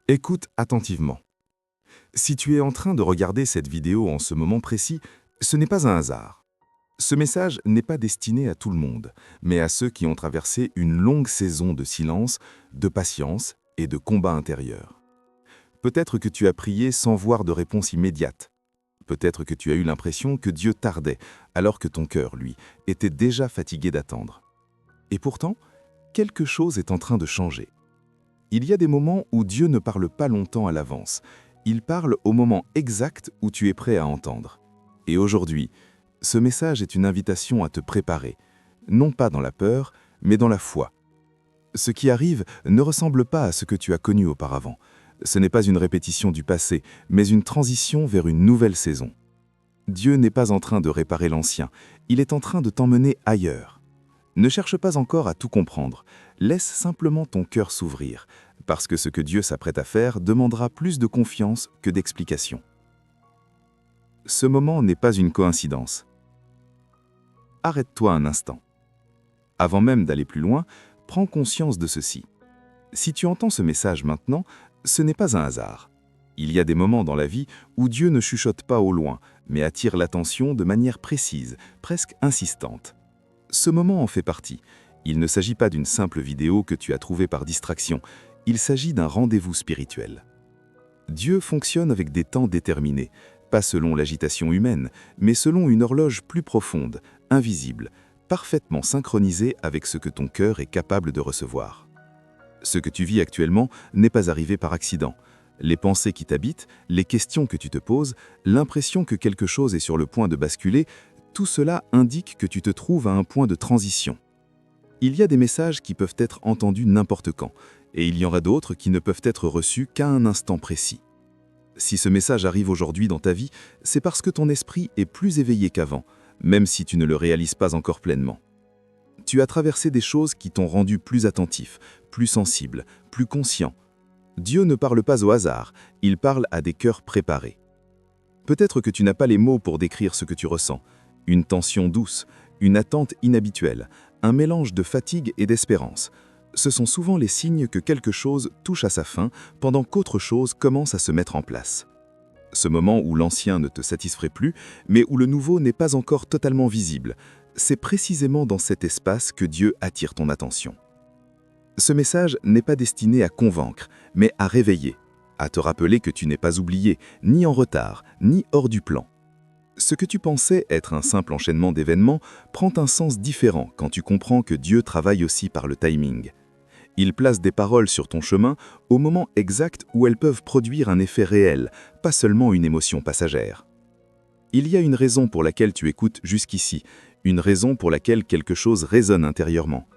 Écoute attentivement. Si tu es en train de regarder cette vidéo en ce moment précis, ce n'est pas un hasard. Ce message n'est pas destiné à tout le monde, mais à ceux qui ont traversé une longue saison de silence, de patience et de combat intérieur. Peut-être que tu as prié sans voir de réponse immédiate. Peut-être que tu as eu l'impression que Dieu tardait, alors que ton cœur, lui, était déjà fatigué d'attendre. Et pourtant, quelque chose est en train de changer. Il y a des moments où Dieu ne parle pas longtemps à l'avance. Il parle au moment exact où tu es prêt à entendre. Et aujourd'hui, ce message est une invitation à te préparer, non pas dans la peur, mais dans la foi. Ce qui arrive ne ressemble pas à ce que tu as connu auparavant. Ce n'est pas une répétition du passé, mais une transition vers une nouvelle saison. Dieu n'est pas en train de réparer l'ancien, il est en train de t'emmener ailleurs. Ne cherche pas encore à tout comprendre, laisse simplement ton cœur s'ouvrir, parce que ce que Dieu s'apprête à faire demandera plus de confiance que d'explication. Ce moment n'est pas une coïncidence. Arrête-toi un instant. Avant même d'aller plus loin, prends conscience de ceci. Si tu entends ce message maintenant, ce n'est pas un hasard. Il y a des moments dans la vie où Dieu ne chuchote pas au loin, mais attire l'attention de manière précise, presque insistante. Ce moment en fait partie. Il ne s'agit pas d'une simple vidéo que tu as trouvée par distraction, il s'agit d'un rendez-vous spirituel. Dieu fonctionne avec des temps déterminés, pas selon l'agitation humaine, mais selon une horloge plus profonde, invisible, parfaitement synchronisée avec ce que ton cœur est capable de recevoir. Ce que tu vis actuellement n'est pas arrivé par accident. Les pensées qui t'habitent, les questions que tu te poses, l'impression que quelque chose est sur le point de basculer, tout cela indique que tu te trouves à un point de transition. Il y a des messages qui peuvent être entendus n'importe quand, et il y en a d'autres qui ne peuvent être reçus qu'à un instant précis. Si ce message arrive aujourd'hui dans ta vie, c'est parce que ton esprit est plus éveillé qu'avant, même si tu ne le réalises pas encore pleinement. Tu as traversé des choses qui t'ont rendu plus attentif, plus sensible, plus conscient. Dieu ne parle pas au hasard, il parle à des cœurs préparés. Peut-être que tu n'as pas les mots pour décrire ce que tu ressens. Une tension douce, une attente inhabituelle, un mélange de fatigue et d'espérance. Ce sont souvent les signes que quelque chose touche à sa fin pendant qu'autre chose commence à se mettre en place. Ce moment où l'ancien ne te satisferait plus, mais où le nouveau n'est pas encore totalement visible, c'est précisément dans cet espace que Dieu attire ton attention. Ce message n'est pas destiné à convaincre, mais à réveiller, à te rappeler que tu n'es pas oublié, ni en retard, ni hors du plan. Ce que tu pensais être un simple enchaînement d'événements prend un sens différent quand tu comprends que Dieu travaille aussi par le timing. Il place des paroles sur ton chemin au moment exact où elles peuvent produire un effet réel, pas seulement une émotion passagère. Il y a une raison pour laquelle tu écoutes jusqu'ici, une raison pour laquelle quelque chose résonne intérieurement.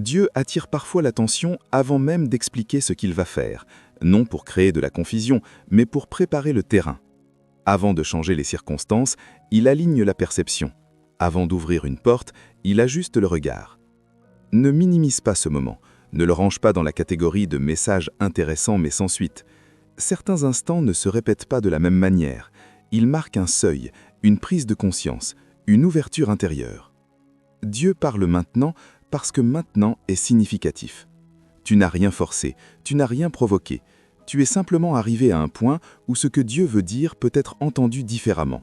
Dieu attire parfois l'attention avant même d'expliquer ce qu'il va faire, non pour créer de la confusion, mais pour préparer le terrain. Avant de changer les circonstances, il aligne la perception. Avant d'ouvrir une porte, il ajuste le regard. Ne minimise pas ce moment. Ne le range pas dans la catégorie de messages intéressants mais sans suite. Certains instants ne se répètent pas de la même manière. Ils marquent un seuil, une prise de conscience, une ouverture intérieure. Dieu parle maintenant parce que maintenant est significatif. Tu n'as rien forcé, tu n'as rien provoqué. Tu es simplement arrivé à un point où ce que Dieu veut dire peut être entendu différemment.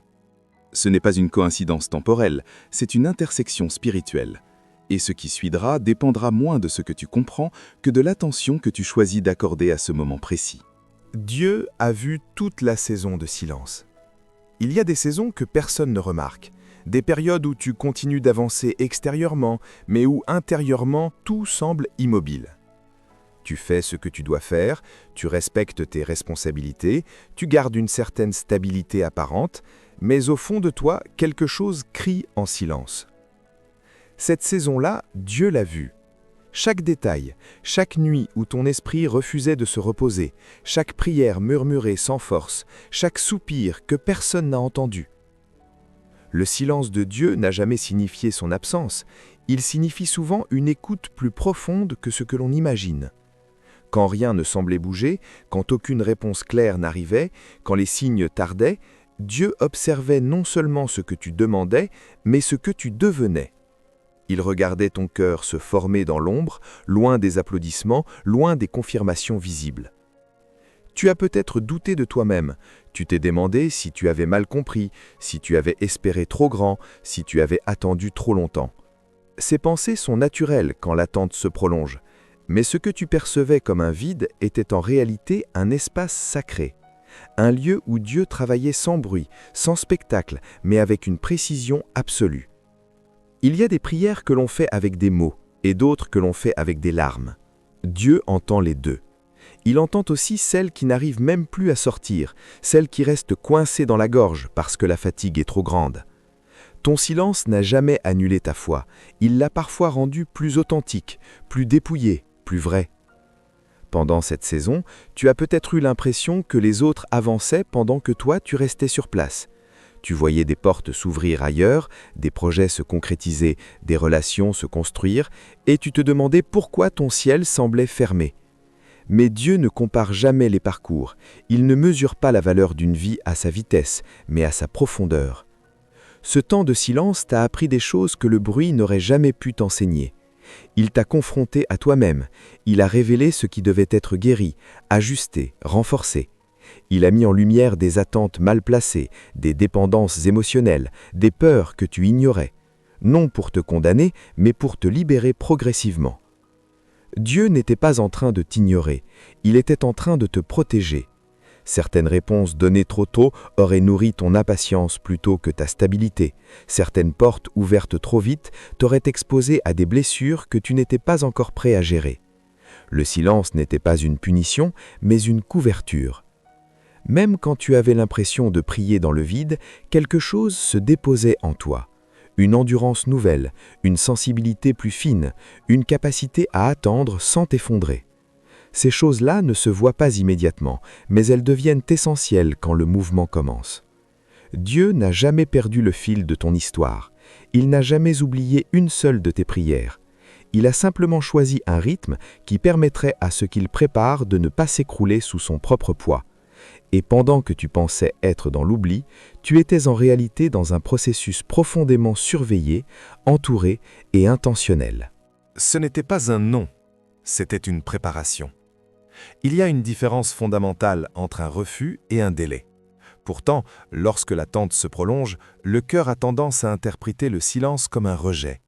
Ce n'est pas une coïncidence temporelle, c'est une intersection spirituelle. Et ce qui suivra dépendra moins de ce que tu comprends que de l'attention que tu choisis d'accorder à ce moment précis. Dieu a vu toute la saison de silence. Il y a des saisons que personne ne remarque, des périodes où tu continues d'avancer extérieurement, mais où intérieurement tout semble immobile. Tu fais ce que tu dois faire, tu respectes tes responsabilités, tu gardes une certaine stabilité apparente, mais au fond de toi, quelque chose crie en silence. Cette saison-là, Dieu l'a vue. Chaque détail, chaque nuit où ton esprit refusait de se reposer, chaque prière murmurée sans force, chaque soupir que personne n'a entendu. Le silence de Dieu n'a jamais signifié son absence, il signifie souvent une écoute plus profonde que ce que l'on imagine. Quand rien ne semblait bouger, quand aucune réponse claire n'arrivait, quand les signes tardaient, Dieu observait non seulement ce que tu demandais, mais ce que tu devenais. Il regardait ton cœur se former dans l'ombre, loin des applaudissements, loin des confirmations visibles. Tu as peut-être douté de toi-même. Tu t'es demandé si tu avais mal compris, si tu avais espéré trop grand, si tu avais attendu trop longtemps. Ces pensées sont naturelles quand l'attente se prolonge. Mais ce que tu percevais comme un vide était en réalité un espace sacré. Un lieu où Dieu travaillait sans bruit, sans spectacle, mais avec une précision absolue. Il y a des prières que l'on fait avec des mots et d'autres que l'on fait avec des larmes. Dieu entend les deux. Il entend aussi celles qui n'arrivent même plus à sortir, celles qui restent coincées dans la gorge parce que la fatigue est trop grande. Ton silence n'a jamais annulé ta foi, il l'a parfois rendue plus authentique, plus dépouillée, plus vraie. Pendant cette saison, tu as peut-être eu l'impression que les autres avançaient pendant que toi tu restais sur place. Tu voyais des portes s'ouvrir ailleurs, des projets se concrétiser, des relations se construire, et tu te demandais pourquoi ton ciel semblait fermé. Mais Dieu ne compare jamais les parcours, il ne mesure pas la valeur d'une vie à sa vitesse, mais à sa profondeur. Ce temps de silence t'a appris des choses que le bruit n'aurait jamais pu t'enseigner. Il t'a confronté à toi-même, il a révélé ce qui devait être guéri, ajusté, renforcé. Il a mis en lumière des attentes mal placées, des dépendances émotionnelles, des peurs que tu ignorais, non pour te condamner, mais pour te libérer progressivement. Dieu n'était pas en train de t'ignorer, il était en train de te protéger. Certaines réponses données trop tôt auraient nourri ton impatience plutôt que ta stabilité. Certaines portes ouvertes trop vite t'auraient exposé à des blessures que tu n'étais pas encore prêt à gérer. Le silence n'était pas une punition, mais une couverture. Même quand tu avais l'impression de prier dans le vide, quelque chose se déposait en toi. Une endurance nouvelle, une sensibilité plus fine, une capacité à attendre sans t'effondrer. Ces choses-là ne se voient pas immédiatement, mais elles deviennent essentielles quand le mouvement commence. Dieu n'a jamais perdu le fil de ton histoire. Il n'a jamais oublié une seule de tes prières. Il a simplement choisi un rythme qui permettrait à ce qu'il prépare de ne pas s'écrouler sous son propre poids. Et pendant que tu pensais être dans l'oubli, tu étais en réalité dans un processus profondément surveillé, entouré et intentionnel. Ce n'était pas un non, c'était une préparation. Il y a une différence fondamentale entre un refus et un délai. Pourtant, lorsque l'attente se prolonge, le cœur a tendance à interpréter le silence comme un rejet.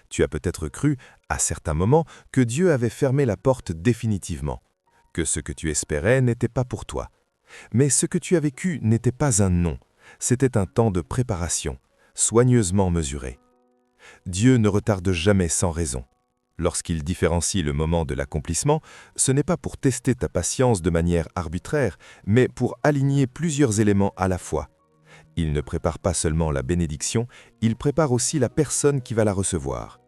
Tu as peut-être cru, à certains moments, que Dieu avait fermé la porte définitivement, que ce que tu espérais n'était pas pour toi. Mais ce que tu as vécu n'était pas un non, c'était un temps de préparation, soigneusement mesuré. Dieu ne retarde jamais sans raison. Lorsqu'il différencie le moment de l'accomplissement, ce n'est pas pour tester ta patience de manière arbitraire, mais pour aligner plusieurs éléments à la fois. Il ne prépare pas seulement la bénédiction, il prépare aussi la personne qui va la recevoir.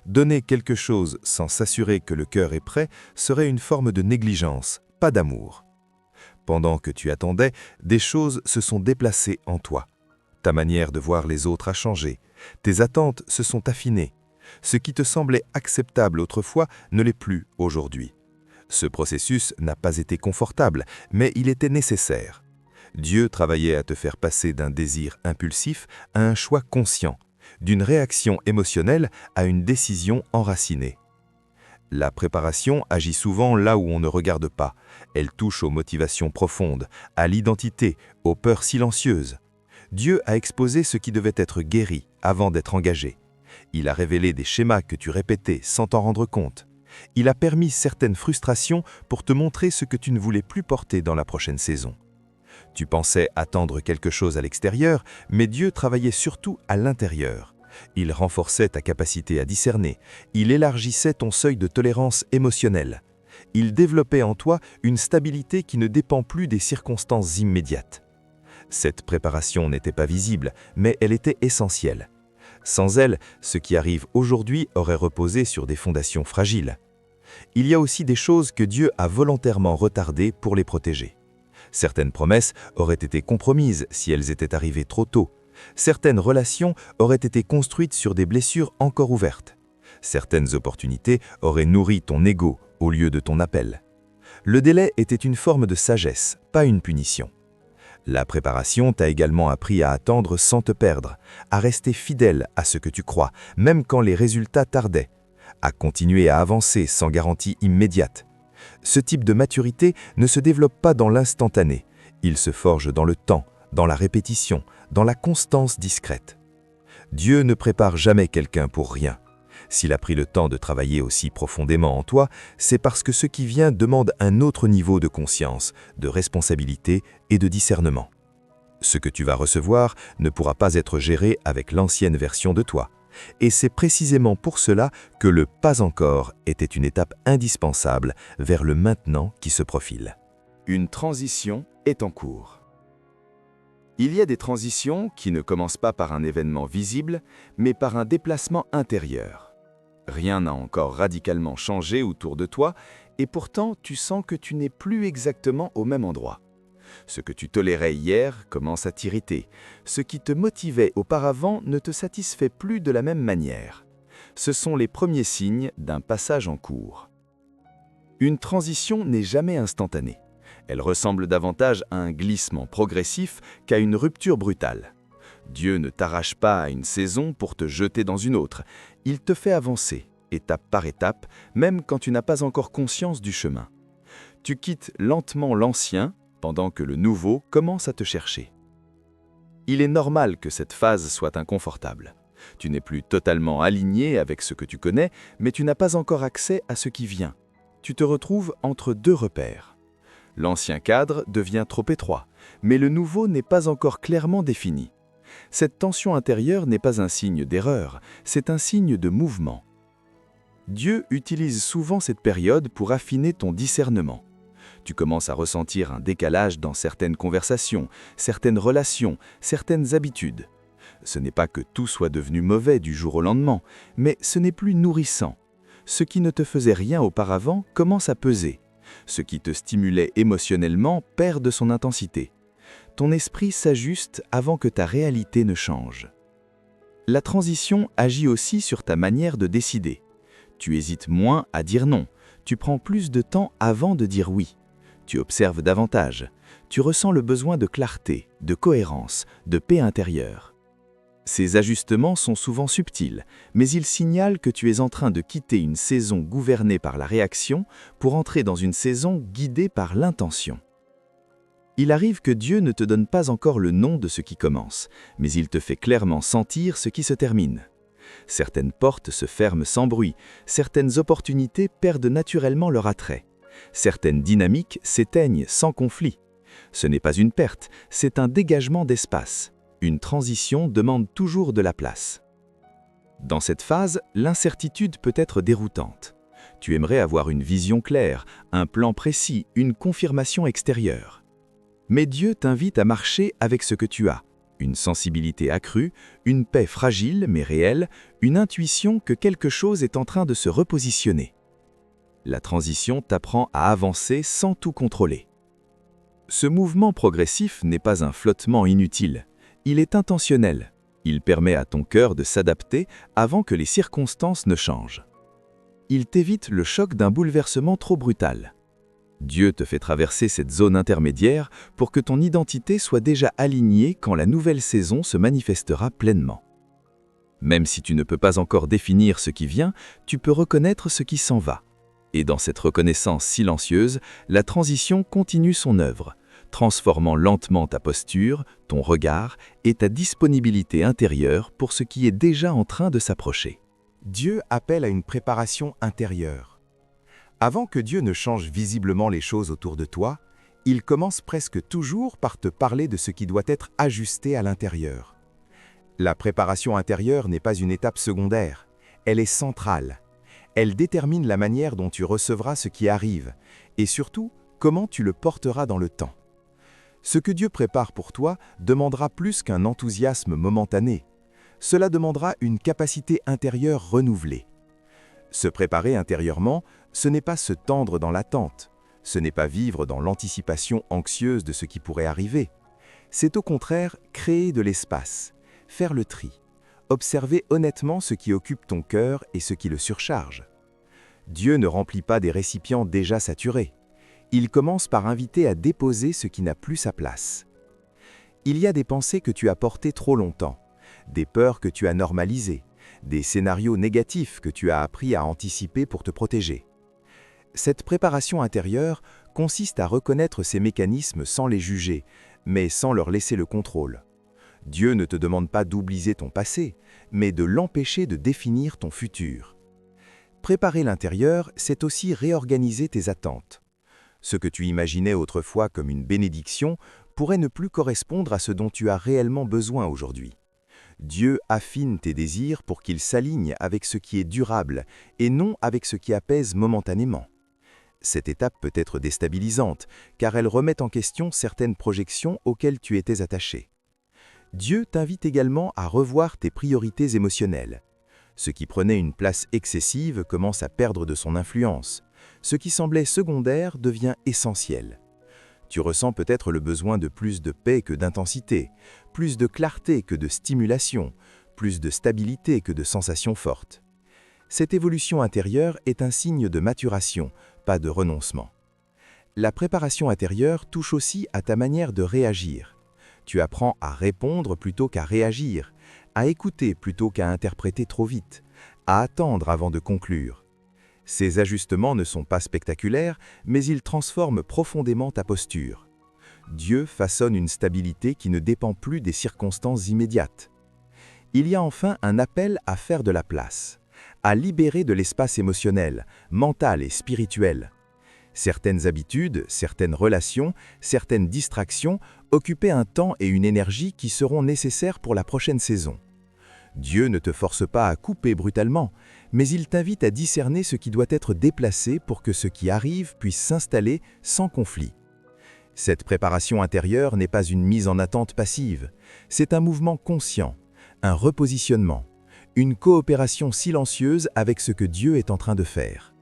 Donner quelque chose sans s'assurer que le cœur est prêt serait une forme de négligence, pas d'amour. Pendant que tu attendais, des choses se sont déplacées en toi. Ta manière de voir les autres a changé. Tes attentes se sont affinées. Ce qui te semblait acceptable autrefois ne l'est plus aujourd'hui. Ce processus n'a pas été confortable, mais il était nécessaire. Dieu travaillait à te faire passer d'un désir impulsif à un choix conscient, d'une réaction émotionnelle à une décision enracinée. La préparation agit souvent là où on ne regarde pas. Elle touche aux motivations profondes, à l'identité, aux peurs silencieuses. Dieu a exposé ce qui devait être guéri avant d'être engagé. Il a révélé des schémas que tu répétais sans t'en rendre compte. Il a permis certaines frustrations pour te montrer ce que tu ne voulais plus porter dans la prochaine saison. Tu pensais attendre quelque chose à l'extérieur, mais Dieu travaillait surtout à l'intérieur. Il renforçait ta capacité à discerner, il élargissait ton seuil de tolérance émotionnelle. Il développait en toi une stabilité qui ne dépend plus des circonstances immédiates. Cette préparation n'était pas visible, mais elle était essentielle. Sans elle, ce qui arrive aujourd'hui aurait reposé sur des fondations fragiles. Il y a aussi des choses que Dieu a volontairement retardées pour les protéger. Certaines promesses auraient été compromises si elles étaient arrivées trop tôt. Certaines relations auraient été construites sur des blessures encore ouvertes. Certaines opportunités auraient nourri ton ego au lieu de ton appel. Le délai était une forme de sagesse, pas une punition. La préparation t'a également appris à attendre sans te perdre, à rester fidèle à ce que tu crois, même quand les résultats tardaient, à continuer à avancer sans garantie immédiate. Ce type de maturité ne se développe pas dans l'instantané. Il se forge dans le temps, dans la répétition, dans la constance discrète. Dieu ne prépare jamais quelqu'un pour rien. S'il a pris le temps de travailler aussi profondément en toi, c'est parce que ce qui vient demande un autre niveau de conscience, de responsabilité et de discernement. Ce que tu vas recevoir ne pourra pas être géré avec l'ancienne version de toi. Et c'est précisément pour cela que le « pas encore » était une étape indispensable vers le maintenant qui se profile. Une transition est en cours. Il y a des transitions qui ne commencent pas par un événement visible, mais par un déplacement intérieur. Rien n'a encore radicalement changé autour de toi, et pourtant tu sens que tu n'es plus exactement au même endroit. Ce que tu tolérais hier commence à t'irriter. Ce qui te motivait auparavant ne te satisfait plus de la même manière. Ce sont les premiers signes d'un passage en cours. Une transition n'est jamais instantanée. Elle ressemble davantage à un glissement progressif qu'à une rupture brutale. Dieu ne t'arrache pas à une saison pour te jeter dans une autre. Il te fait avancer, étape par étape, même quand tu n'as pas encore conscience du chemin. Tu quittes lentement l'ancien, pendant que le nouveau commence à te chercher. Il est normal que cette phase soit inconfortable. Tu n'es plus totalement aligné avec ce que tu connais, mais tu n'as pas encore accès à ce qui vient. Tu te retrouves entre deux repères. L'ancien cadre devient trop étroit, mais le nouveau n'est pas encore clairement défini. Cette tension intérieure n'est pas un signe d'erreur, c'est un signe de mouvement. Dieu utilise souvent cette période pour affiner ton discernement. Tu commences à ressentir un décalage dans certaines conversations, certaines relations, certaines habitudes. Ce n'est pas que tout soit devenu mauvais du jour au lendemain, mais ce n'est plus nourrissant. Ce qui ne te faisait rien auparavant commence à peser. Ce qui te stimulait émotionnellement perd de son intensité. Ton esprit s'ajuste avant que ta réalité ne change. La transition agit aussi sur ta manière de décider. Tu hésites moins à dire non, tu prends plus de temps avant de dire oui. Tu observes davantage, tu ressens le besoin de clarté, de cohérence, de paix intérieure. Ces ajustements sont souvent subtils, mais ils signalent que tu es en train de quitter une saison gouvernée par la réaction pour entrer dans une saison guidée par l'intention. Il arrive que Dieu ne te donne pas encore le nom de ce qui commence, mais il te fait clairement sentir ce qui se termine. Certaines portes se ferment sans bruit, certaines opportunités perdent naturellement leur attrait. Certaines dynamiques s'éteignent sans conflit. Ce n'est pas une perte, c'est un dégagement d'espace. Une transition demande toujours de la place. Dans cette phase, l'incertitude peut être déroutante. Tu aimerais avoir une vision claire, un plan précis, une confirmation extérieure. Mais Dieu t'invite à marcher avec ce que tu as. Une sensibilité accrue, une paix fragile mais réelle, une intuition que quelque chose est en train de se repositionner. La transition t'apprend à avancer sans tout contrôler. Ce mouvement progressif n'est pas un flottement inutile. Il est intentionnel. Il permet à ton cœur de s'adapter avant que les circonstances ne changent. Il t'évite le choc d'un bouleversement trop brutal. Dieu te fait traverser cette zone intermédiaire pour que ton identité soit déjà alignée quand la nouvelle saison se manifestera pleinement. Même si tu ne peux pas encore définir ce qui vient, tu peux reconnaître ce qui s'en va. Et dans cette reconnaissance silencieuse, la transition continue son œuvre, transformant lentement ta posture, ton regard et ta disponibilité intérieure pour ce qui est déjà en train de s'approcher. Dieu appelle à une préparation intérieure. Avant que Dieu ne change visiblement les choses autour de toi, il commence presque toujours par te parler de ce qui doit être ajusté à l'intérieur. La préparation intérieure n'est pas une étape secondaire, elle est centrale. Elle détermine la manière dont tu recevras ce qui arrive et surtout comment tu le porteras dans le temps. Ce que Dieu prépare pour toi demandera plus qu'un enthousiasme momentané. Cela demandera une capacité intérieure renouvelée. Se préparer intérieurement, ce n'est pas se tendre dans l'attente, ce n'est pas vivre dans l'anticipation anxieuse de ce qui pourrait arriver. C'est au contraire créer de l'espace, faire le tri, observer honnêtement ce qui occupe ton cœur et ce qui le surcharge. Dieu ne remplit pas des récipients déjà saturés. Il commence par inviter à déposer ce qui n'a plus sa place. Il y a des pensées que tu as portées trop longtemps, des peurs que tu as normalisées, des scénarios négatifs que tu as appris à anticiper pour te protéger. Cette préparation intérieure consiste à reconnaître ces mécanismes sans les juger, mais sans leur laisser le contrôle. Dieu ne te demande pas d'oublier ton passé, mais de l'empêcher de définir ton futur. Préparer l'intérieur, c'est aussi réorganiser tes attentes. Ce que tu imaginais autrefois comme une bénédiction pourrait ne plus correspondre à ce dont tu as réellement besoin aujourd'hui. Dieu affine tes désirs pour qu'ils s'alignent avec ce qui est durable et non avec ce qui apaise momentanément. Cette étape peut être déstabilisante, car elle remet en question certaines projections auxquelles tu étais attaché. Dieu t'invite également à revoir tes priorités émotionnelles. Ce qui prenait une place excessive commence à perdre de son influence. Ce qui semblait secondaire devient essentiel. Tu ressens peut-être le besoin de plus de paix que d'intensité, plus de clarté que de stimulation, plus de stabilité que de sensations fortes. Cette évolution intérieure est un signe de maturation, pas de renoncement. La préparation intérieure touche aussi à ta manière de réagir. Tu apprends à répondre plutôt qu'à réagir, à écouter plutôt qu'à interpréter trop vite, à attendre avant de conclure. Ces ajustements ne sont pas spectaculaires, mais ils transforment profondément ta posture. Dieu façonne une stabilité qui ne dépend plus des circonstances immédiates. Il y a enfin un appel à faire de la place, à libérer de l'espace émotionnel, mental et spirituel. Certaines habitudes, certaines relations, certaines distractions occupaient un temps et une énergie qui seront nécessaires pour la prochaine saison. Dieu ne te force pas à couper brutalement, mais il t'invite à discerner ce qui doit être déplacé pour que ce qui arrive puisse s'installer sans conflit. Cette préparation intérieure n'est pas une mise en attente passive, c'est un mouvement conscient, un repositionnement, une coopération silencieuse avec ce que Dieu est en train de faire.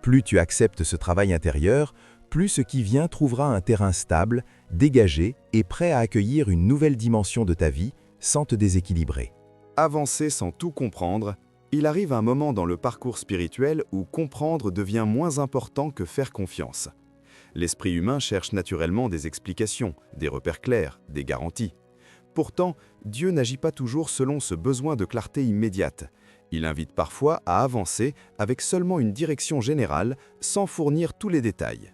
Plus tu acceptes ce travail intérieur, plus ce qui vient trouvera un terrain stable, dégagé et prêt à accueillir une nouvelle dimension de ta vie sans te déséquilibrer. Avancer sans tout comprendre, il arrive un moment dans le parcours spirituel où comprendre devient moins important que faire confiance. L'esprit humain cherche naturellement des explications, des repères clairs, des garanties. Pourtant, Dieu n'agit pas toujours selon ce besoin de clarté immédiate. Il invite parfois à avancer avec seulement une direction générale, sans fournir tous les détails.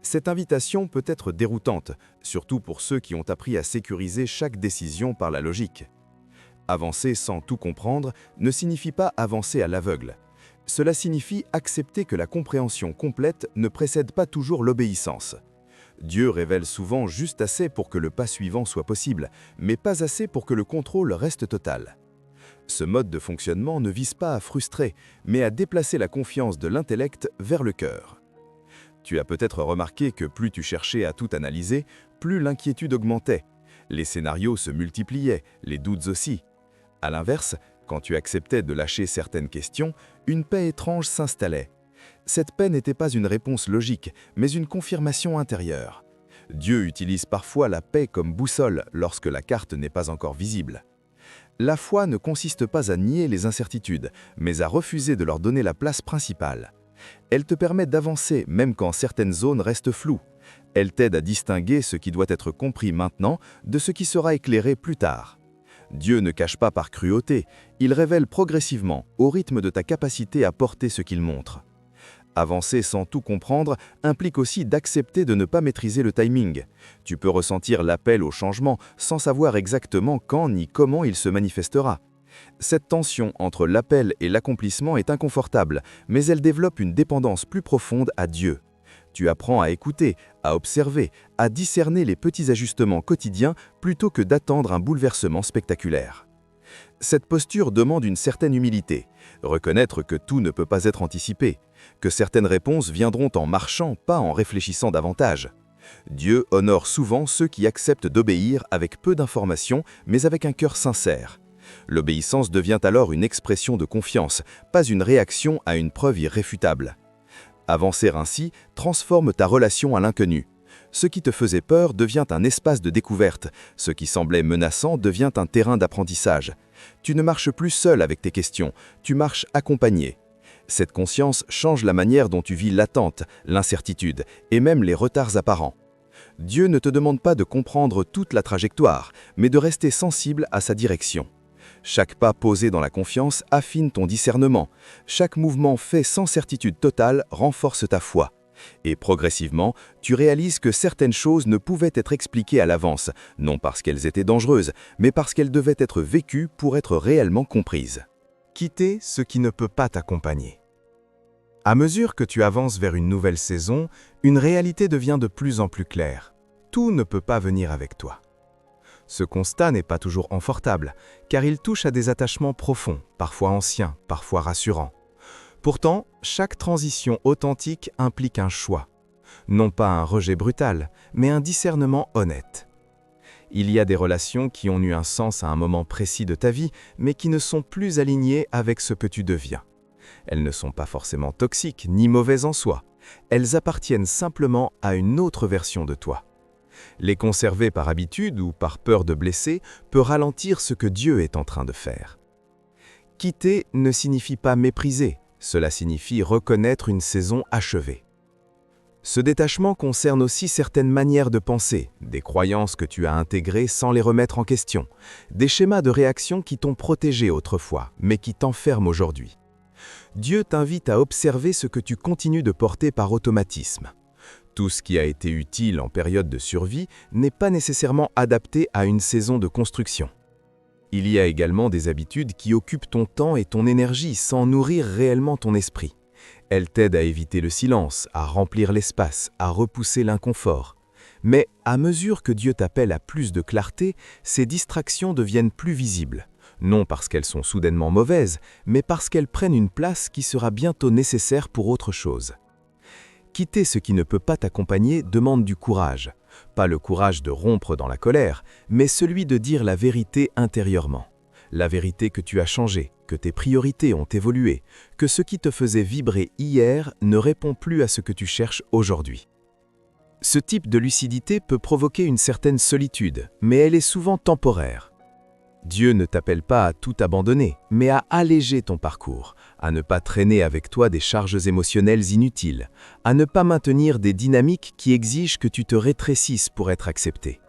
Cette invitation peut être déroutante, surtout pour ceux qui ont appris à sécuriser chaque décision par la logique. Avancer sans tout comprendre ne signifie pas avancer à l'aveugle. Cela signifie accepter que la compréhension complète ne précède pas toujours l'obéissance. Dieu révèle souvent juste assez pour que le pas suivant soit possible, mais pas assez pour que le contrôle reste total. Ce mode de fonctionnement ne vise pas à frustrer, mais à déplacer la confiance de l'intellect vers le cœur. Tu as peut-être remarqué que plus tu cherchais à tout analyser, plus l'inquiétude augmentait. Les scénarios se multipliaient, les doutes aussi. À l'inverse, quand tu acceptais de lâcher certaines questions, une paix étrange s'installait. Cette paix n'était pas une réponse logique, mais une confirmation intérieure. Dieu utilise parfois la paix comme boussole lorsque la carte n'est pas encore visible. La foi ne consiste pas à nier les incertitudes, mais à refuser de leur donner la place principale. Elle te permet d'avancer même quand certaines zones restent floues. Elle t'aide à distinguer ce qui doit être compris maintenant de ce qui sera éclairé plus tard. Dieu ne cache pas par cruauté, il révèle progressivement, au rythme de ta capacité à porter ce qu'il montre. Avancer sans tout comprendre implique aussi d'accepter de ne pas maîtriser le timing. Tu peux ressentir l'appel au changement sans savoir exactement quand ni comment il se manifestera. Cette tension entre l'appel et l'accomplissement est inconfortable, mais elle développe une dépendance plus profonde à Dieu. Tu apprends à écouter, à observer, à discerner les petits ajustements quotidiens plutôt que d'attendre un bouleversement spectaculaire. Cette posture demande une certaine humilité, reconnaître que tout ne peut pas être anticipé, que certaines réponses viendront en marchant, pas en réfléchissant davantage. Dieu honore souvent ceux qui acceptent d'obéir avec peu d'informations, mais avec un cœur sincère. L'obéissance devient alors une expression de confiance, pas une réaction à une preuve irréfutable. Avancer ainsi transforme ta relation à l'inconnu. Ce qui te faisait peur devient un espace de découverte, ce qui semblait menaçant devient un terrain d'apprentissage. Tu ne marches plus seul avec tes questions, tu marches accompagné. Cette conscience change la manière dont tu vis l'attente, l'incertitude et même les retards apparents. Dieu ne te demande pas de comprendre toute la trajectoire, mais de rester sensible à sa direction. Chaque pas posé dans la confiance affine ton discernement. Chaque mouvement fait sans certitude totale renforce ta foi. Et progressivement, tu réalises que certaines choses ne pouvaient être expliquées à l'avance, non parce qu'elles étaient dangereuses, mais parce qu'elles devaient être vécues pour être réellement comprises. Quitter ce qui ne peut pas t'accompagner. À mesure que tu avances vers une nouvelle saison, une réalité devient de plus en plus claire. Tout ne peut pas venir avec toi. Ce constat n'est pas toujours confortable, car il touche à des attachements profonds, parfois anciens, parfois rassurants. Pourtant, chaque transition authentique implique un choix. Non pas un rejet brutal, mais un discernement honnête. Il y a des relations qui ont eu un sens à un moment précis de ta vie, mais qui ne sont plus alignées avec ce que tu deviens. Elles ne sont pas forcément toxiques ni mauvaises en soi. Elles appartiennent simplement à une autre version de toi. Les conserver par habitude ou par peur de blesser peut ralentir ce que Dieu est en train de faire. Quitter ne signifie pas mépriser, cela signifie reconnaître une saison achevée. Ce détachement concerne aussi certaines manières de penser, des croyances que tu as intégrées sans les remettre en question, des schémas de réaction qui t'ont protégé autrefois, mais qui t'enferment aujourd'hui. Dieu t'invite à observer ce que tu continues de porter par automatisme. Tout ce qui a été utile en période de survie n'est pas nécessairement adapté à une saison de construction. Il y a également des habitudes qui occupent ton temps et ton énergie sans nourrir réellement ton esprit. Elles t'aident à éviter le silence, à remplir l'espace, à repousser l'inconfort. Mais à mesure que Dieu t'appelle à plus de clarté, ces distractions deviennent plus visibles. Non parce qu'elles sont soudainement mauvaises, mais parce qu'elles prennent une place qui sera bientôt nécessaire pour autre chose. Quitter ce qui ne peut pas t'accompagner demande du courage. Pas le courage de rompre dans la colère, mais celui de dire la vérité intérieurement. La vérité que tu as changé, que tes priorités ont évolué, que ce qui te faisait vibrer hier ne répond plus à ce que tu cherches aujourd'hui. Ce type de lucidité peut provoquer une certaine solitude, mais elle est souvent temporaire. Dieu ne t'appelle pas à tout abandonner, mais à alléger ton parcours, à ne pas traîner avec toi des charges émotionnelles inutiles, à ne pas maintenir des dynamiques qui exigent que tu te rétrécisses pour être accepté.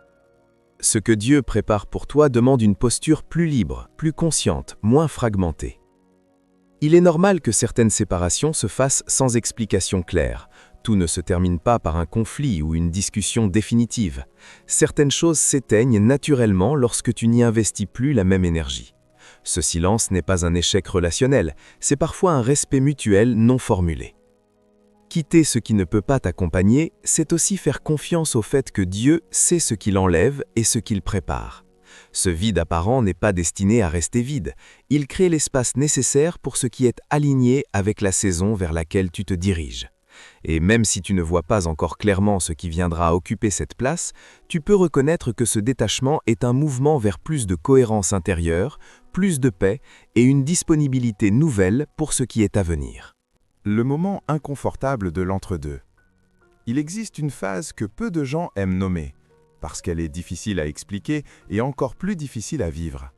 Ce que Dieu prépare pour toi demande une posture plus libre, plus consciente, moins fragmentée. Il est normal que certaines séparations se fassent sans explication claire. Tout ne se termine pas par un conflit ou une discussion définitive. Certaines choses s'éteignent naturellement lorsque tu n'y investis plus la même énergie. Ce silence n'est pas un échec relationnel, c'est parfois un respect mutuel non formulé. Quitter ce qui ne peut pas t'accompagner, c'est aussi faire confiance au fait que Dieu sait ce qu'il enlève et ce qu'il prépare. Ce vide apparent n'est pas destiné à rester vide. Il crée l'espace nécessaire pour ce qui est aligné avec la saison vers laquelle tu te diriges. Et même si tu ne vois pas encore clairement ce qui viendra occuper cette place, tu peux reconnaître que ce détachement est un mouvement vers plus de cohérence intérieure, plus de paix et une disponibilité nouvelle pour ce qui est à venir. Le moment inconfortable de l'entre-deux. Il existe une phase que peu de gens aiment nommer, parce qu'elle est difficile à expliquer et encore plus difficile à vivre.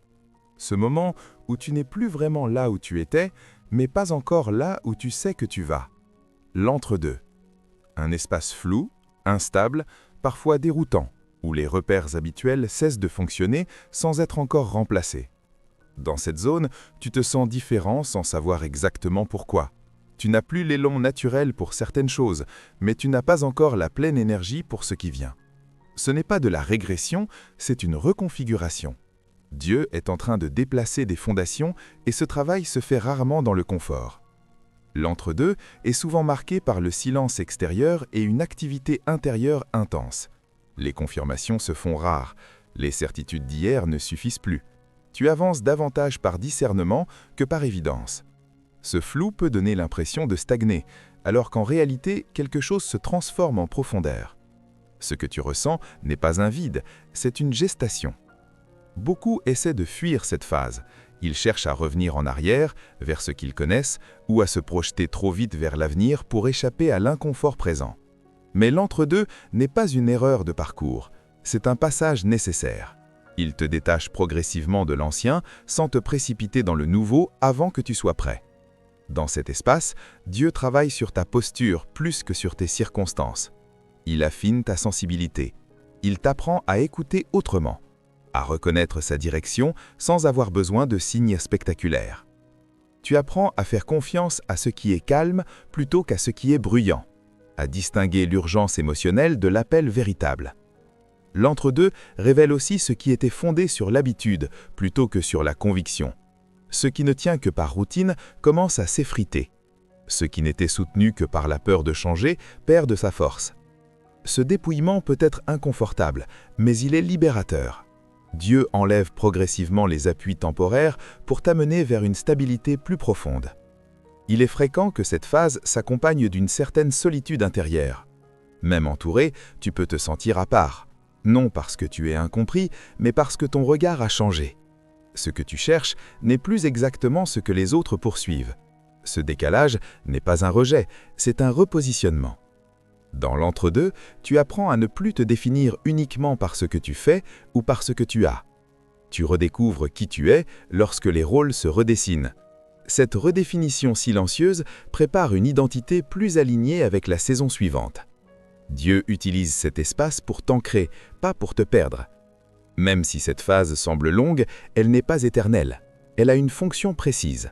Ce moment où tu n'es plus vraiment là où tu étais, mais pas encore là où tu sais que tu vas. L'entre-deux. Un espace flou, instable, parfois déroutant, où les repères habituels cessent de fonctionner sans être encore remplacés. Dans cette zone, tu te sens différent sans savoir exactement pourquoi. Tu n'as plus l'élan naturel pour certaines choses, mais tu n'as pas encore la pleine énergie pour ce qui vient. Ce n'est pas de la régression, c'est une reconfiguration. Dieu est en train de déplacer des fondations et ce travail se fait rarement dans le confort. L'entre-deux est souvent marqué par le silence extérieur et une activité intérieure intense. Les confirmations se font rares, les certitudes d'hier ne suffisent plus. Tu avances davantage par discernement que par évidence. Ce flou peut donner l'impression de stagner, alors qu'en réalité, quelque chose se transforme en profondeur. Ce que tu ressens n'est pas un vide, c'est une gestation. Beaucoup essaient de fuir cette phase. Ils cherchent à revenir en arrière, vers ce qu'ils connaissent, ou à se projeter trop vite vers l'avenir pour échapper à l'inconfort présent. Mais l'entre-deux n'est pas une erreur de parcours, c'est un passage nécessaire. Il te détache progressivement de l'ancien sans te précipiter dans le nouveau avant que tu sois prêt. Dans cet espace, Dieu travaille sur ta posture plus que sur tes circonstances. Il affine ta sensibilité. Il t'apprend à écouter autrement, à reconnaître sa direction sans avoir besoin de signes spectaculaires. Tu apprends à faire confiance à ce qui est calme plutôt qu'à ce qui est bruyant, à distinguer l'urgence émotionnelle de l'appel véritable. L'entre-deux révèle aussi ce qui était fondé sur l'habitude plutôt que sur la conviction. Ce qui ne tient que par routine commence à s'effriter. Ce qui n'était soutenu que par la peur de changer perd de sa force. Ce dépouillement peut être inconfortable, mais il est libérateur. Dieu enlève progressivement les appuis temporaires pour t'amener vers une stabilité plus profonde. Il est fréquent que cette phase s'accompagne d'une certaine solitude intérieure. Même entouré, tu peux te sentir à part. Non parce que tu es incompris, mais parce que ton regard a changé. Ce que tu cherches n'est plus exactement ce que les autres poursuivent. Ce décalage n'est pas un rejet, c'est un repositionnement. Dans l'entre-deux, tu apprends à ne plus te définir uniquement par ce que tu fais ou par ce que tu as. Tu redécouvres qui tu es lorsque les rôles se redessinent. Cette redéfinition silencieuse prépare une identité plus alignée avec la saison suivante. Dieu utilise cet espace pour t'ancrer, pas pour te perdre. Même si cette phase semble longue, elle n'est pas éternelle. Elle a une fonction précise.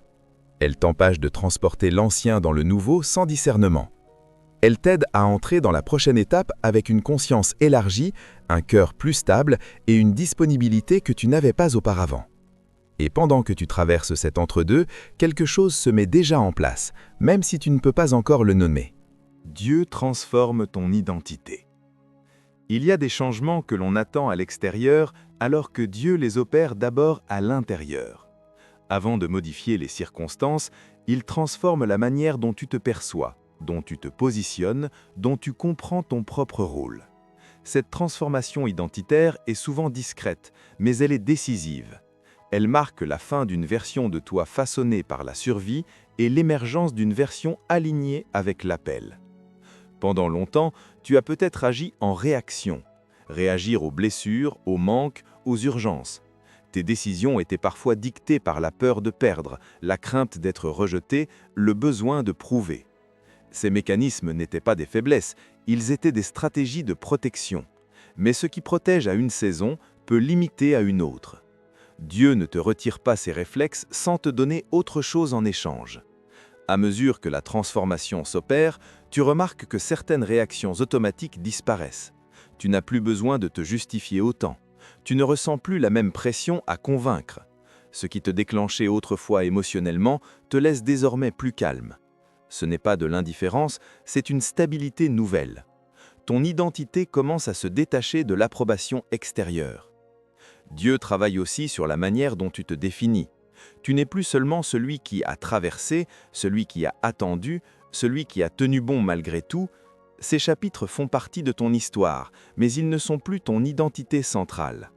Elle t'empêche de transporter l'ancien dans le nouveau sans discernement. Elle t'aide à entrer dans la prochaine étape avec une conscience élargie, un cœur plus stable et une disponibilité que tu n'avais pas auparavant. Et pendant que tu traverses cet entre-deux, quelque chose se met déjà en place, même si tu ne peux pas encore le nommer. Dieu transforme ton identité. Il y a des changements que l'on attend à l'extérieur alors que Dieu les opère d'abord à l'intérieur. Avant de modifier les circonstances, il transforme la manière dont tu te perçois, dont tu te positionnes, dont tu comprends ton propre rôle. Cette transformation identitaire est souvent discrète, mais elle est décisive. Elle marque la fin d'une version de toi façonnée par la survie et l'émergence d'une version alignée avec l'appel. Pendant longtemps, tu as peut-être agi en réaction. Réagir aux blessures, aux manques, aux urgences. Tes décisions étaient parfois dictées par la peur de perdre, la crainte d'être rejeté, le besoin de prouver. Ces mécanismes n'étaient pas des faiblesses, ils étaient des stratégies de protection. Mais ce qui protège à une saison peut limiter à une autre. Dieu ne te retire pas ces réflexes sans te donner autre chose en échange. À mesure que la transformation s'opère, tu remarques que certaines réactions automatiques disparaissent. Tu n'as plus besoin de te justifier autant. Tu ne ressens plus la même pression à convaincre. Ce qui te déclenchait autrefois émotionnellement te laisse désormais plus calme. Ce n'est pas de l'indifférence, c'est une stabilité nouvelle. Ton identité commence à se détacher de l'approbation extérieure. Dieu travaille aussi sur la manière dont tu te définis. Tu n'es plus seulement celui qui a traversé, celui qui a attendu, celui qui a tenu bon malgré tout. Ces chapitres font partie de ton histoire, mais ils ne sont plus ton identité centrale.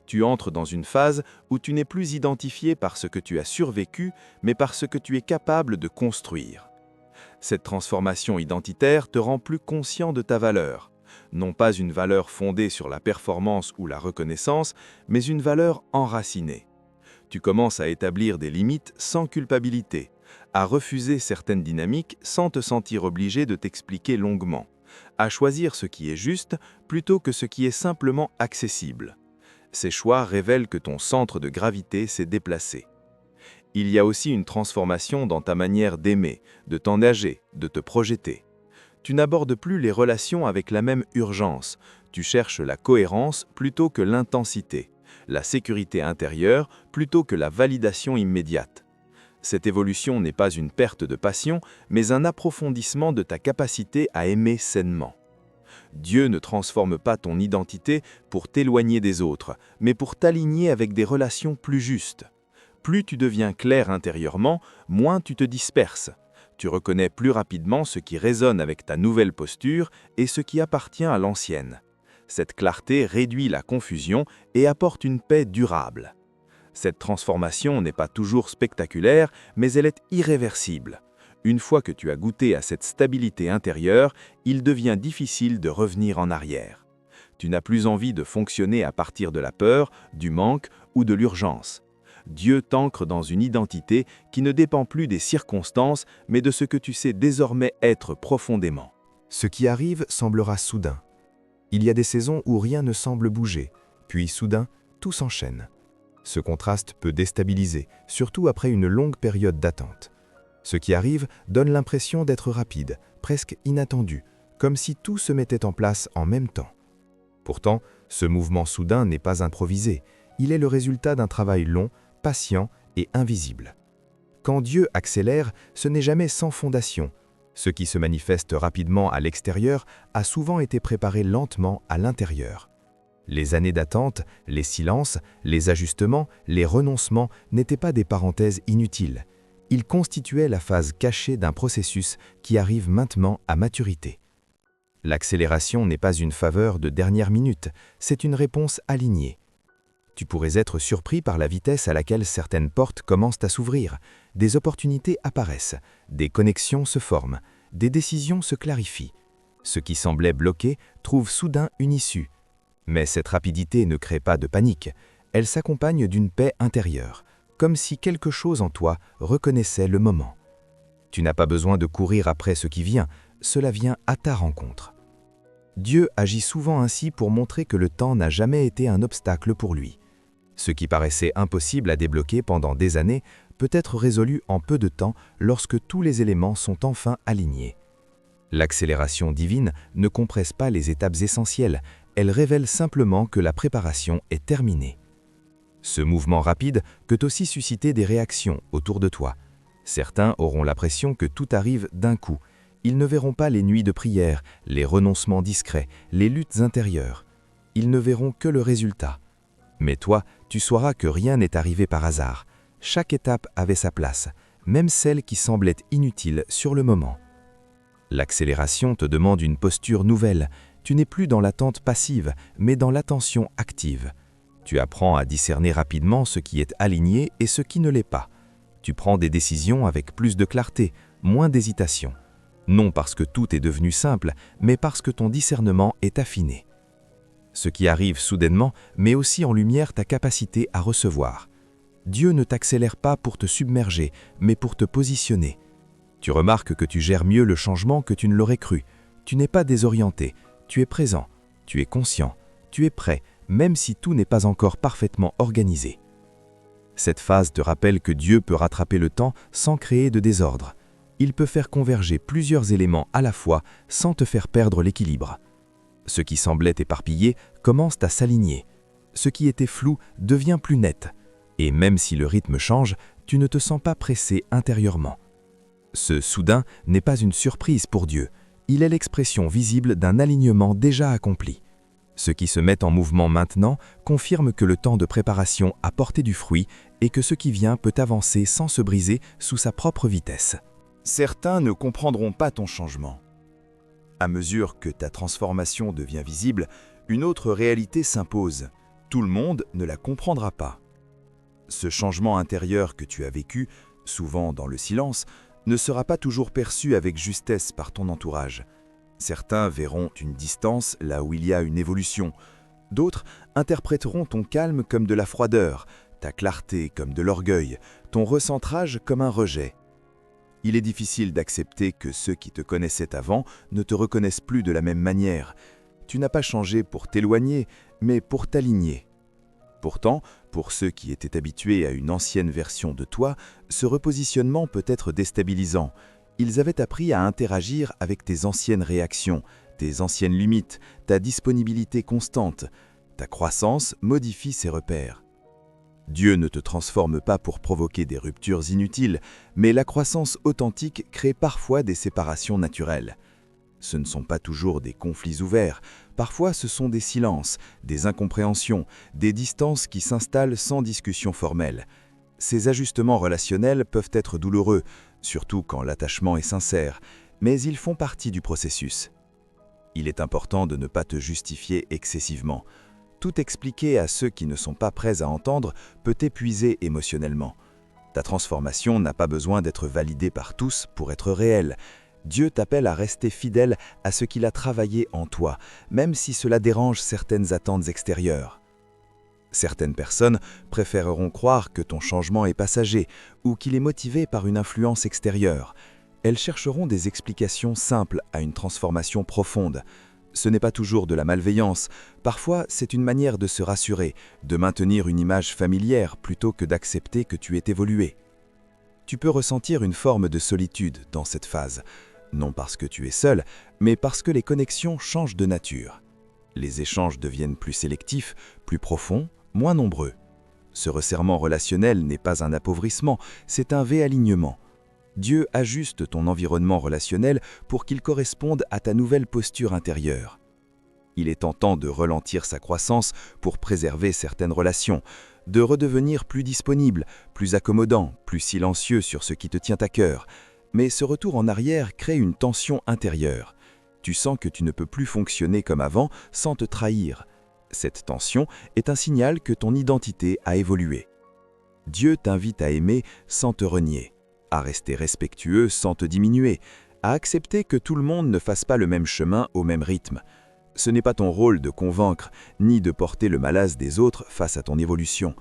Tu entres dans une phase où tu n'es plus identifié par ce que tu as survécu, mais par ce que tu es capable de construire. Cette transformation identitaire te rend plus conscient de ta valeur. Non pas une valeur fondée sur la performance ou la reconnaissance, mais une valeur enracinée. Tu commences à établir des limites sans culpabilité, à refuser certaines dynamiques sans te sentir obligé de t'expliquer longuement, à choisir ce qui est juste plutôt que ce qui est simplement accessible. Ces choix révèlent que ton centre de gravité s'est déplacé. Il y a aussi une transformation dans ta manière d'aimer, de t'engager, de te projeter. Tu n'abordes plus les relations avec la même urgence, tu cherches la cohérence plutôt que l'intensité, la sécurité intérieure plutôt que la validation immédiate. Cette évolution n'est pas une perte de passion, mais un approfondissement de ta capacité à aimer sainement. Dieu ne transforme pas ton identité pour t'éloigner des autres, mais pour t'aligner avec des relations plus justes. Plus tu deviens clair intérieurement, moins tu te disperses. Tu reconnais plus rapidement ce qui résonne avec ta nouvelle posture et ce qui appartient à l'ancienne. Cette clarté réduit la confusion et apporte une paix durable. Cette transformation n'est pas toujours spectaculaire, mais elle est irréversible. Une fois que tu as goûté à cette stabilité intérieure, il devient difficile de revenir en arrière. Tu n'as plus envie de fonctionner à partir de la peur, du manque ou de l'urgence. Dieu t'ancre dans une identité qui ne dépend plus des circonstances, mais de ce que tu sais désormais être profondément. Ce qui arrive semblera soudain. Il y a des saisons où rien ne semble bouger, puis soudain, tout s'enchaîne. Ce contraste peut déstabiliser, surtout après une longue période d'attente. Ce qui arrive donne l'impression d'être rapide, presque inattendu, comme si tout se mettait en place en même temps. Pourtant, ce mouvement soudain n'est pas improvisé, il est le résultat d'un travail long, patient et invisible. Quand Dieu accélère, ce n'est jamais sans fondation. Ce qui se manifeste rapidement à l'extérieur a souvent été préparé lentement à l'intérieur. Les années d'attente, les silences, les ajustements, les renoncements n'étaient pas des parenthèses inutiles. Ils constituaient la phase cachée d'un processus qui arrive maintenant à maturité. L'accélération n'est pas une faveur de dernière minute, c'est une réponse alignée. Tu pourrais être surpris par la vitesse à laquelle certaines portes commencent à s'ouvrir, des opportunités apparaissent, des connexions se forment, des décisions se clarifient. Ce qui semblait bloqué trouve soudain une issue. Mais cette rapidité ne crée pas de panique, elle s'accompagne d'une paix intérieure, comme si quelque chose en toi reconnaissait le moment. Tu n'as pas besoin de courir après ce qui vient, cela vient à ta rencontre. Dieu agit souvent ainsi pour montrer que le temps n'a jamais été un obstacle pour lui. Ce qui paraissait impossible à débloquer pendant des années peut être résolu en peu de temps lorsque tous les éléments sont enfin alignés. L'accélération divine ne compresse pas les étapes essentielles, elle révèle simplement que la préparation est terminée. Ce mouvement rapide peut aussi susciter des réactions autour de toi. Certains auront l'impression que tout arrive d'un coup. Ils ne verront pas les nuits de prière, les renoncements discrets, les luttes intérieures. Ils ne verront que le résultat. Mais toi, tu sauras que rien n'est arrivé par hasard. Chaque étape avait sa place, même celle qui semblait inutile sur le moment. L'accélération te demande une posture nouvelle. Tu n'es plus dans l'attente passive, mais dans l'attention active. Tu apprends à discerner rapidement ce qui est aligné et ce qui ne l'est pas. Tu prends des décisions avec plus de clarté, moins d'hésitation. Non parce que tout est devenu simple, mais parce que ton discernement est affiné. Ce qui arrive soudainement met aussi en lumière ta capacité à recevoir. Dieu ne t'accélère pas pour te submerger, mais pour te positionner. Tu remarques que tu gères mieux le changement que tu ne l'aurais cru. Tu n'es pas désorienté, tu es présent, tu es conscient, tu es prêt, même si tout n'est pas encore parfaitement organisé. Cette phase te rappelle que Dieu peut rattraper le temps sans créer de désordre. Il peut faire converger plusieurs éléments à la fois sans te faire perdre l'équilibre. Ce qui semblait éparpillé commence à s'aligner. Ce qui était flou devient plus net. Et même si le rythme change, tu ne te sens pas pressé intérieurement. Ce soudain n'est pas une surprise pour Dieu. Il est l'expression visible d'un alignement déjà accompli. Ce qui se met en mouvement maintenant confirme que le temps de préparation a porté du fruit et que ce qui vient peut avancer sans se briser sous sa propre vitesse. Certains ne comprendront pas ton changement. À mesure que ta transformation devient visible, une autre réalité s'impose. Tout le monde ne la comprendra pas. Ce changement intérieur que tu as vécu, souvent dans le silence, ne sera pas toujours perçu avec justesse par ton entourage. Certains verront une distance là où il y a une évolution. D'autres interpréteront ton calme comme de la froideur, ta clarté comme de l'orgueil, ton recentrage comme un rejet. Il est difficile d'accepter que ceux qui te connaissaient avant ne te reconnaissent plus de la même manière. Tu n'as pas changé pour t'éloigner, mais pour t'aligner. Pourtant, pour ceux qui étaient habitués à une ancienne version de toi, ce repositionnement peut être déstabilisant. Ils avaient appris à interagir avec tes anciennes réactions, tes anciennes limites, ta disponibilité constante. Ta croissance modifie ces repères. Dieu ne te transforme pas pour provoquer des ruptures inutiles, mais la croissance authentique crée parfois des séparations naturelles. Ce ne sont pas toujours des conflits ouverts, parfois ce sont des silences, des incompréhensions, des distances qui s'installent sans discussion formelle. Ces ajustements relationnels peuvent être douloureux, surtout quand l'attachement est sincère, mais ils font partie du processus. Il est important de ne pas te justifier excessivement. Tout expliquer à ceux qui ne sont pas prêts à entendre peut t'épuiser émotionnellement. Ta transformation n'a pas besoin d'être validée par tous pour être réelle. Dieu t'appelle à rester fidèle à ce qu'il a travaillé en toi, même si cela dérange certaines attentes extérieures. Certaines personnes préféreront croire que ton changement est passager ou qu'il est motivé par une influence extérieure. Elles chercheront des explications simples à une transformation profonde. Ce n'est pas toujours de la malveillance, parfois c'est une manière de se rassurer, de maintenir une image familière plutôt que d'accepter que tu es évolué. Tu peux ressentir une forme de solitude dans cette phase, non parce que tu es seul, mais parce que les connexions changent de nature. Les échanges deviennent plus sélectifs, plus profonds, moins nombreux. Ce resserrement relationnel n'est pas un appauvrissement, c'est un réalignement. Dieu ajuste ton environnement relationnel pour qu'il corresponde à ta nouvelle posture intérieure. Il est tentant de ralentir sa croissance pour préserver certaines relations, de redevenir plus disponible, plus accommodant, plus silencieux sur ce qui te tient à cœur. Mais ce retour en arrière crée une tension intérieure. Tu sens que tu ne peux plus fonctionner comme avant sans te trahir. Cette tension est un signal que ton identité a évolué. Dieu t'invite à aimer sans te renier, à rester respectueux sans te diminuer, à accepter que tout le monde ne fasse pas le même chemin au même rythme. Ce n'est pas ton rôle de convaincre, ni de porter le malaise des autres face à ton évolution.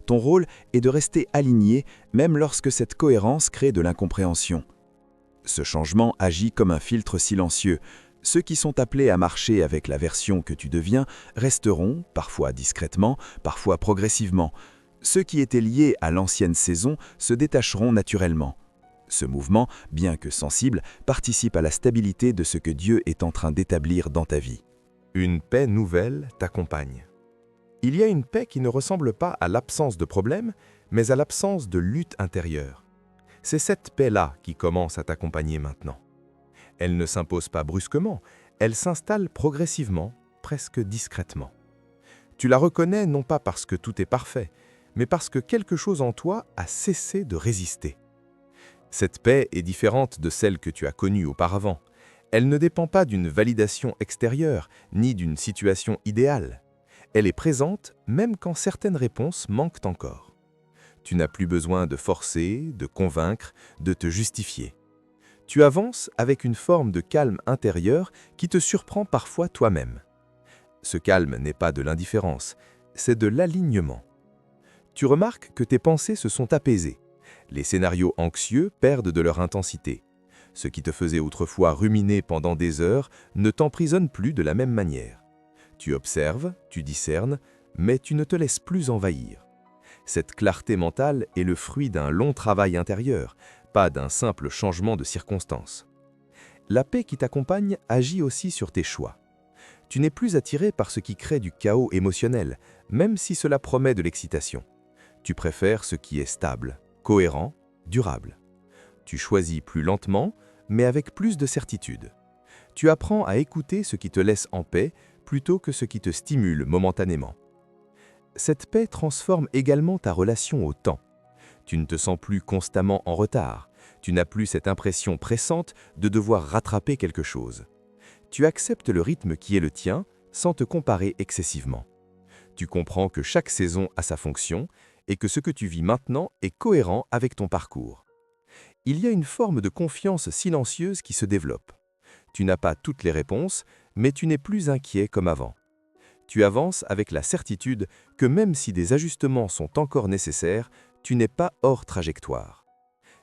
Ton rôle est de rester aligné, même lorsque cette cohérence crée de l'incompréhension. Ce changement agit comme un filtre silencieux. Ceux qui sont appelés à marcher avec la version que tu deviens resteront, parfois discrètement, parfois progressivement. Ceux qui étaient liés à l'ancienne saison se détacheront naturellement. Ce mouvement, bien que sensible, participe à la stabilité de ce que Dieu est en train d'établir dans ta vie. Une paix nouvelle t'accompagne. Il y a une paix qui ne ressemble pas à l'absence de problème, mais à l'absence de lutte intérieure. C'est cette paix-là qui commence à t'accompagner maintenant. Elle ne s'impose pas brusquement, elle s'installe progressivement, presque discrètement. Tu la reconnais non pas parce que tout est parfait, mais parce que quelque chose en toi a cessé de résister. Cette paix est différente de celle que tu as connue auparavant. Elle ne dépend pas d'une validation extérieure, ni d'une situation idéale. Elle est présente même quand certaines réponses manquent encore. Tu n'as plus besoin de forcer, de convaincre, de te justifier. Tu avances avec une forme de calme intérieur qui te surprend parfois toi-même. Ce calme n'est pas de l'indifférence, c'est de l'alignement. Tu remarques que tes pensées se sont apaisées. Les scénarios anxieux perdent de leur intensité. Ce qui te faisait autrefois ruminer pendant des heures ne t'emprisonne plus de la même manière. Tu observes, tu discernes, mais tu ne te laisses plus envahir. Cette clarté mentale est le fruit d'un long travail intérieur, pas d'un simple changement de circonstances. La paix qui t'accompagne agit aussi sur tes choix. Tu n'es plus attiré par ce qui crée du chaos émotionnel, même si cela promet de l'excitation. Tu préfères ce qui est stable, cohérent, durable. Tu choisis plus lentement, mais avec plus de certitude. Tu apprends à écouter ce qui te laisse en paix plutôt que ce qui te stimule momentanément. Cette paix transforme également ta relation au temps. Tu ne te sens plus constamment en retard. Tu n'as plus cette impression pressante de devoir rattraper quelque chose. Tu acceptes le rythme qui est le tien sans te comparer excessivement. Tu comprends que chaque saison a sa fonction et que ce que tu vis maintenant est cohérent avec ton parcours. Il y a une forme de confiance silencieuse qui se développe. Tu n'as pas toutes les réponses, mais tu n'es plus inquiet comme avant. Tu avances avec la certitude que même si des ajustements sont encore nécessaires, tu n'es pas hors trajectoire.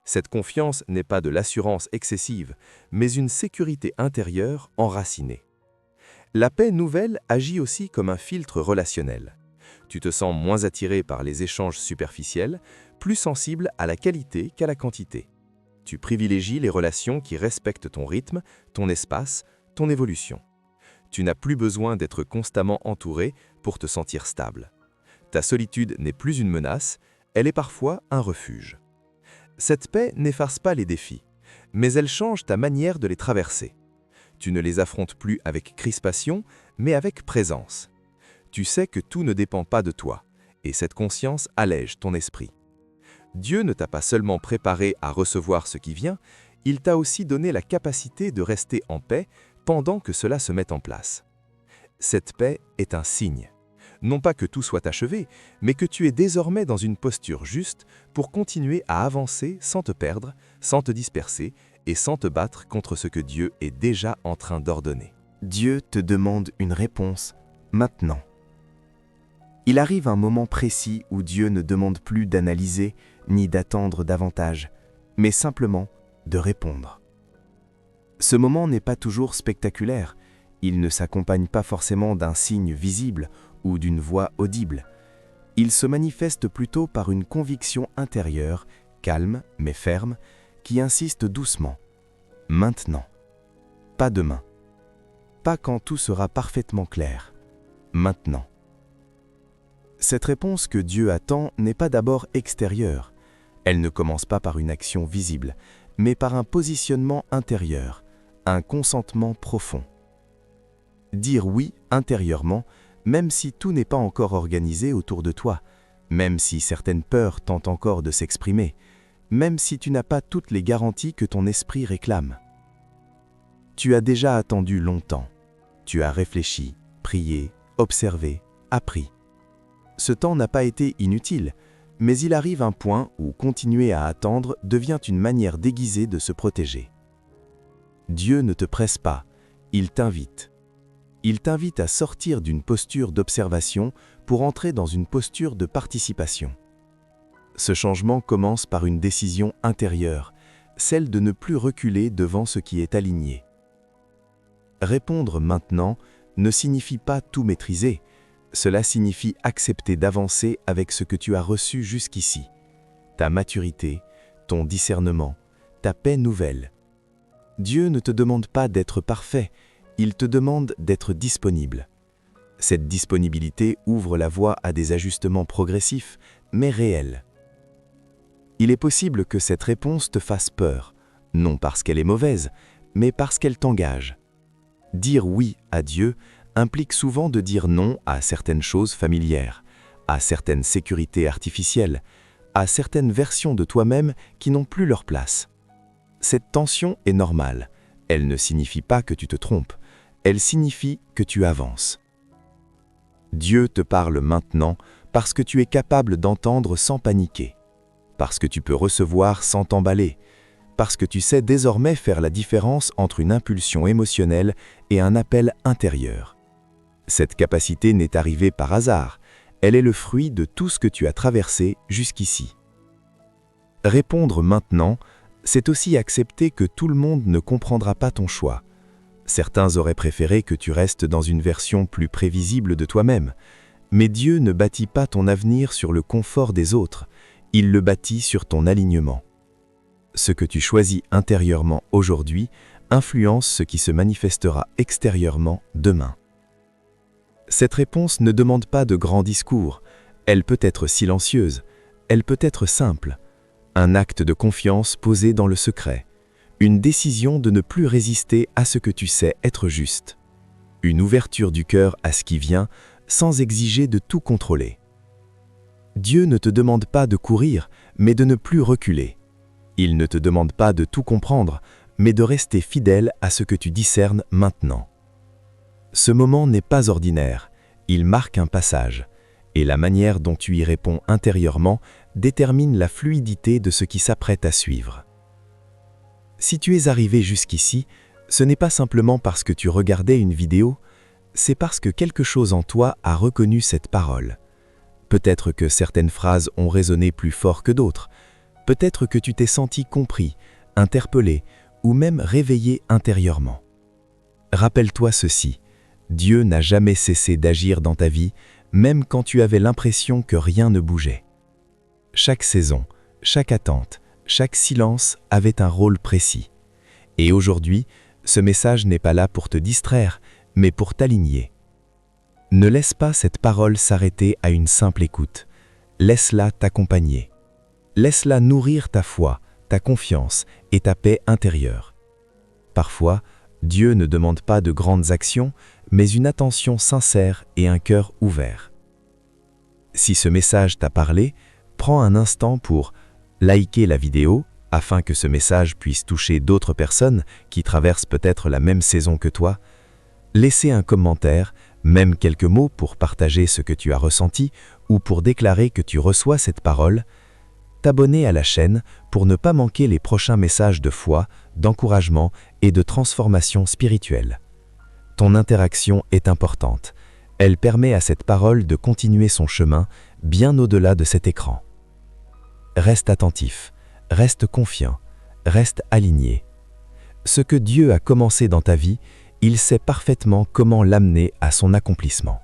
Cette confiance n'est pas de l'assurance excessive, mais une sécurité intérieure enracinée. La paix nouvelle agit aussi comme un filtre relationnel. Tu te sens moins attiré par les échanges superficiels, plus sensible à la qualité qu'à la quantité. Tu privilégies les relations qui respectent ton rythme, ton espace, ton évolution. Tu n'as plus besoin d'être constamment entouré pour te sentir stable. Ta solitude n'est plus une menace, elle est parfois un refuge. Cette paix n'efface pas les défis, mais elle change ta manière de les traverser. Tu ne les affrontes plus avec crispation, mais avec présence. Tu sais que tout ne dépend pas de toi, et cette conscience allège ton esprit. Dieu ne t'a pas seulement préparé à recevoir ce qui vient, il t'a aussi donné la capacité de rester en paix pendant que cela se met en place. Cette paix est un signe. Non pas que tout soit achevé, mais que tu es désormais dans une posture juste pour continuer à avancer sans te perdre, sans te disperser et sans te battre contre ce que Dieu est déjà en train d'ordonner. Dieu te demande une réponse maintenant. Il arrive un moment précis où Dieu ne demande plus d'analyser ni d'attendre davantage, mais simplement de répondre. Ce moment n'est pas toujours spectaculaire, Il ne s'accompagne pas forcément d'un signe visible ou d'une voix audible. Il se manifeste plutôt par une conviction intérieure, calme mais ferme, qui insiste doucement. Maintenant. Pas demain. Pas quand tout sera parfaitement clair. Maintenant. Cette réponse que Dieu attend n'est pas d'abord extérieure. Elle ne commence pas par une action visible, mais par un positionnement intérieur, un consentement profond. Dire oui intérieurement, même si tout n'est pas encore organisé autour de toi, même si certaines peurs tentent encore de s'exprimer, même si tu n'as pas toutes les garanties que ton esprit réclame. Tu as déjà attendu longtemps. Tu as réfléchi, prié, observé, appris. Ce temps n'a pas été inutile, mais il arrive un point où continuer à attendre devient une manière déguisée de se protéger. Dieu ne te presse pas, il t'invite. Il t'invite à sortir d'une posture d'observation pour entrer dans une posture de participation. Ce changement commence par une décision intérieure, celle de ne plus reculer devant ce qui est aligné. Répondre maintenant ne signifie pas tout maîtriser, cela signifie accepter d'avancer avec ce que tu as reçu jusqu'ici, ta maturité, ton discernement, ta paix nouvelle. Dieu ne te demande pas d'être parfait, il te demande d'être disponible. Cette disponibilité ouvre la voie à des ajustements progressifs, mais réels. Il est possible que cette réponse te fasse peur, non parce qu'elle est mauvaise, mais parce qu'elle t'engage. Dire oui à Dieu implique souvent de dire non à certaines choses familières, à certaines sécurités artificielles, à certaines versions de toi-même qui n'ont plus leur place. Cette tension est normale. Elle ne signifie pas que tu te trompes, elle signifie que tu avances. Dieu te parle maintenant parce que tu es capable d'entendre sans paniquer, parce que tu peux recevoir sans t'emballer, parce que tu sais désormais faire la différence entre une impulsion émotionnelle et un appel intérieur. Cette capacité n'est arrivée par hasard, elle est le fruit de tout ce que tu as traversé jusqu'ici. Répondre maintenant, c'est aussi accepter que tout le monde ne comprendra pas ton choix. Certains auraient préféré que tu restes dans une version plus prévisible de toi-même, mais Dieu ne bâtit pas ton avenir sur le confort des autres, il le bâtit sur ton alignement. Ce que tu choisis intérieurement aujourd'hui influence ce qui se manifestera extérieurement demain. Cette réponse ne demande pas de grands discours, elle peut être silencieuse, elle peut être simple, un acte de confiance posé dans le secret, une décision de ne plus résister à ce que tu sais être juste, une ouverture du cœur à ce qui vient sans exiger de tout contrôler. Dieu ne te demande pas de courir, mais de ne plus reculer. Il ne te demande pas de tout comprendre, mais de rester fidèle à ce que tu discernes maintenant. Ce moment n'est pas ordinaire, il marque un passage, et la manière dont tu y réponds intérieurement détermine la fluidité de ce qui s'apprête à suivre. Si tu es arrivé jusqu'ici, ce n'est pas simplement parce que tu regardais une vidéo, c'est parce que quelque chose en toi a reconnu cette parole. Peut-être que certaines phrases ont résonné plus fort que d'autres, peut-être que tu t'es senti compris, interpellé ou même réveillé intérieurement. Rappelle-toi ceci, Dieu n'a jamais cessé d'agir dans ta vie, même quand tu avais l'impression que rien ne bougeait. Chaque saison, chaque attente, chaque silence avait un rôle précis. Et aujourd'hui, ce message n'est pas là pour te distraire, mais pour t'aligner. Ne laisse pas cette parole s'arrêter à une simple écoute. Laisse-la t'accompagner. Laisse-la nourrir ta foi, ta confiance et ta paix intérieure. Parfois, Dieu ne demande pas de grandes actions, mais une attention sincère et un cœur ouvert. Si ce message t'a parlé, prends un instant pour liker la vidéo afin que ce message puisse toucher d'autres personnes qui traversent peut-être la même saison que toi. Laisser un commentaire, même quelques mots pour partager ce que tu as ressenti ou pour déclarer que tu reçois cette parole. T'abonner à la chaîne pour ne pas manquer les prochains messages de foi, d'encouragement et de transformation spirituelle. Ton interaction est importante. Elle permet à cette parole de continuer son chemin bien au-delà de cet écran. Reste attentif, reste confiant, reste aligné. Ce que Dieu a commencé dans ta vie, il sait parfaitement comment l'amener à son accomplissement.